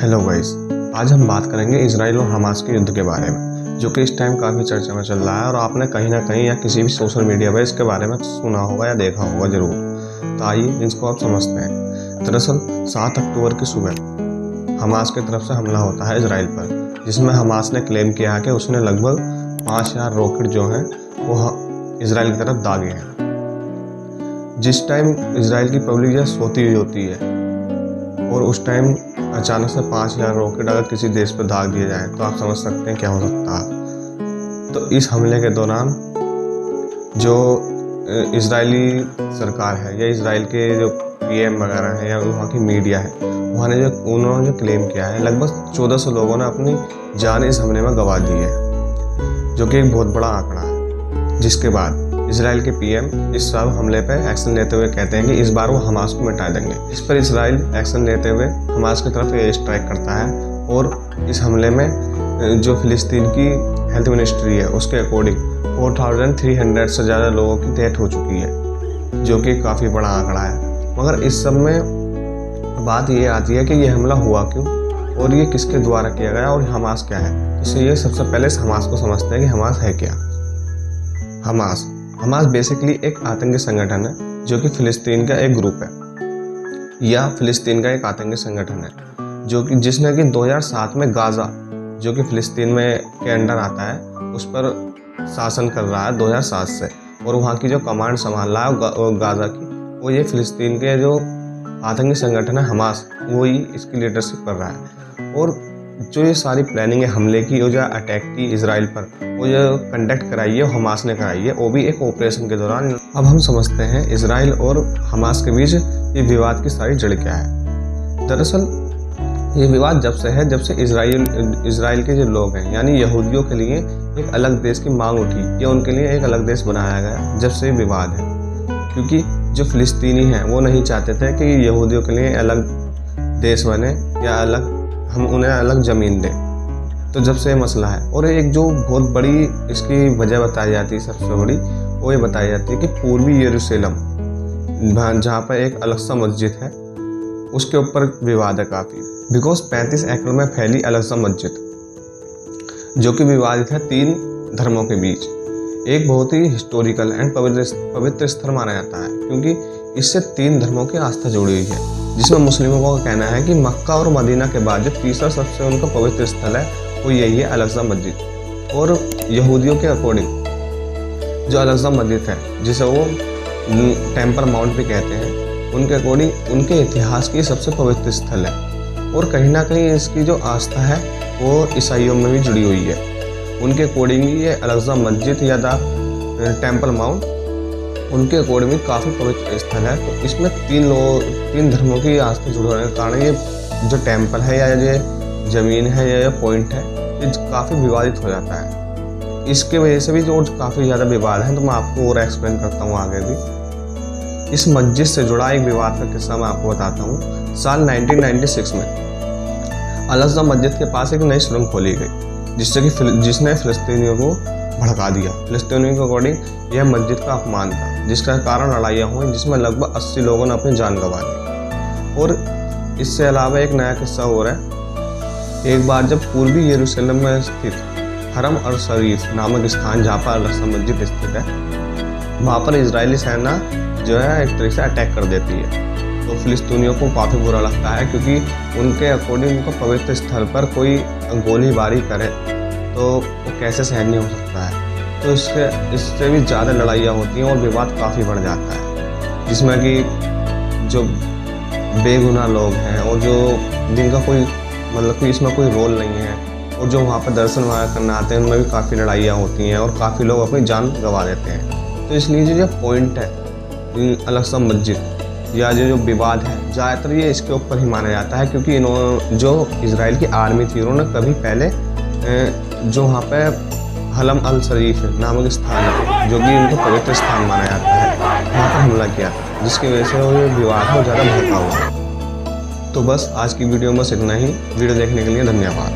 Hello guys, आज हम बात करेंगे इसराइल और हमास के युद्ध के बारे में, जो कि इस टाइम काफ़ी चर्चा में चल रहा है और आपने कहीं ना कहीं या किसी भी सोशल मीडिया पर इसके बारे में सुना होगा या देखा होगा ज़रूर। तो आइए इसको आप समझते हैं। दरअसल 7 अक्टूबर की सुबह हमास की तरफ से हमला होता है इसराइल पर, जिसमें हमास ने क्लेम किया है कि उसने लगभग 5000 रॉकेट जो हैं वो इसराइल की तरफ दागे हैं। जिस टाइम इसराइल की पब्लिक यह सोती हुई होती है और उस टाइम अचानक से 5000 रॉकेट अगर किसी देश पर दाग दिए जाए तो आप समझ सकते हैं क्या हो सकता है। तो इस हमले के दौरान जो इजरायली सरकार है या इसराइल के जो पीएम वगैरह है या वहाँ की मीडिया है, उन्होंने जो क्लेम किया है लगभग 1400 लोगों ने अपनी जान इस हमले में गंवा दी है, जो कि एक बहुत बड़ा आंकड़ा है। जिसके बाद इसराइल के पीएम इस सब हमले पर एक्शन लेते हुए कहते हैं कि इस बार वो हमास को मिटा देंगे। इस पर इसराइल एक्शन लेते हुए हमास की तरफ एयर स्ट्राइक करता है और इस हमले में जो फिलिस्तीन की हेल्थ मिनिस्ट्री है उसके अकॉर्डिंग 4300 से ज़्यादा लोगों की डेथ हो चुकी है, जो कि काफ़ी बड़ा आंकड़ा है। मगर इस सब में बात ये आती है कि ये हमला हुआ क्यों और ये किसके द्वारा किया गया और हमास क्या है। इसलिए सबसे पहले हमास को समझते हैं कि हमास है क्या। हमास बेसिकली एक आतंकी संगठन है जो कि फिलिस्तीन का एक ग्रुप है या फिलिस्तीन का एक आतंकी संगठन है जो कि जिसने कि 2007 में गाज़ा, जो कि फिलिस्तीन में के अंडर आता है, उस पर शासन कर रहा है 2007 से, और वहाँ की जो कमांड संभाल रहा है गाज़ा की, वो ये फिलिस्तीन के जो आतंकी संगठन है हमास, वही इसकी लीडरशिप कर रहा है। और जो ये सारी प्लानिंग है हमले की, वो जो अटैक की इसराइल पर, वो जो कंडक्ट कराई है हमास ने कराई है, वो भी एक ऑपरेशन के दौरान। अब हम समझते हैं इसराइल और हमास के बीच ये विवाद की सारी जड़ क्या है। दरअसल ये विवाद जब से इसराइल के जो लोग हैं यानी यहूदियों के लिए एक अलग देश की मांग उठी या उनके लिए एक अलग देश बनाया गया, जब से विवाद है। क्योंकि जो फिलिस्तीनी हैं वो नहीं चाहते थे कि यहूदियों के लिए अलग देश बने या हम उन्हें अलग ज़मीन दें। तो जब से ये मसला है, और एक जो बहुत बड़ी इसकी वजह बताई जाती है, सबसे बड़ी वो ये बताई जाती है कि पूर्वी यरूशलेम, जहाँ पर एक अलग-सा मस्जिद है, उसके ऊपर विवाद है काफ़ी। बिकॉज 35 एकड़ में फैली अलग-सा मस्जिद, जो कि विवादित है 3 धर्मों के बीच, एक बहुत ही हिस्टोरिकल एंड पवित्र स्थल माना जाता है, क्योंकि इससे 3 धर्मों की आस्था जुड़ी हुई है। जिसमें मुस्लिमों का कहना है कि मक्का और मदीना के बाद जो तीसरा सबसे उनका पवित्र स्थल है वो यही है अल-अक़सा मस्जिद। और यहूदियों के अकॉर्डिंग जो अल-अक़सा मस्जिद है, जिसे वो टेम्पल माउंट भी कहते हैं, उनके अकॉर्डिंग उनके इतिहास की सबसे पवित्र स्थल है। और कहीं ना कहीं इसकी जो आस्था है वो ईसाइयों में भी जुड़ी हुई है। उनके अकॉर्डिंग ये अल-अक़सा मस्जिद या टेम्पल माउंट उनके अकॉर्डिंग भी काफ़ी पवित्र स्थल है। तो इसमें 3 धर्मों की आस्था जुड़े होने के कारण ये जो टेम्पल है या ये ज़मीन है या पॉइंट है, ये काफ़ी विवादित हो जाता है। इसके वजह से भी जो काफ़ी ज़्यादा विवाद है, तो मैं आपको और एक्सप्लेन करता हूँ आगे भी। इस मस्जिद से जुड़ा एक विवाद का किस्सा मैं आपको बताता हूँ। साल 1996 में अल-अक़सा मस्जिद के पास एक नई सुरंग खोली गई, जिसने फिलिस्तीनियों को भड़का दिया। फिलिस्तीनियों के अकॉर्डिंग यह मस्जिद का अपमान था, जिसका कारण लड़ाइयाँ हुई, जिसमें लगभग 80 लोगों ने अपनी जान गंवा दी। और इससे अलावा एक नया किस्सा हो रहा है। एक बार जब पूर्वी यरूशलेम में स्थित हरम अल शरीफ नामक स्थान, जहाँ पर अल-अक़सा मस्जिद स्थित है, वहाँ पर इजरायली सेना जो है एक तरीके से अटैक कर देती है। तो फिलिस्तीनियों को काफ़ी बुरा लगता है, क्योंकि उनके अकॉर्डिंग उनका पवित्र स्थल पर कोई गोलीबारी करे तो वो कैसे सहनीय हो सकता है। तो इससे भी ज़्यादा लड़ाइयाँ होती हैं और विवाद काफ़ी बढ़ जाता है, जिसमें कि जो बेगुनाह लोग हैं और जिनका कोई इसमें कोई रोल नहीं है, और जो वहाँ पर दर्शन वगैरह करना आते हैं, उनमें भी काफ़ी लड़ाइयाँ होती हैं और काफ़ी लोग अपनी जान गंवा देते हैं। तो इसलिए जो पॉइंट है अल-अक़सा मस्जिद या जो विवाद है, ज़्यादातर ये इसके ऊपर ही माना जाता है, क्योंकि जो इसराइल की आर्मी थी, उन्होंने कभी पहले जो वहाँ पे हरम अल शरीफ नामक स्थान है, जो कि उनको पवित्र स्थान माना जाता है, वहाँ पर हमला किया था, जिसकी वजह से वो विवाद हो ज़्यादा भड़का हुआ। तो बस आज की वीडियो में इतना ही। वीडियो देखने के लिए धन्यवाद।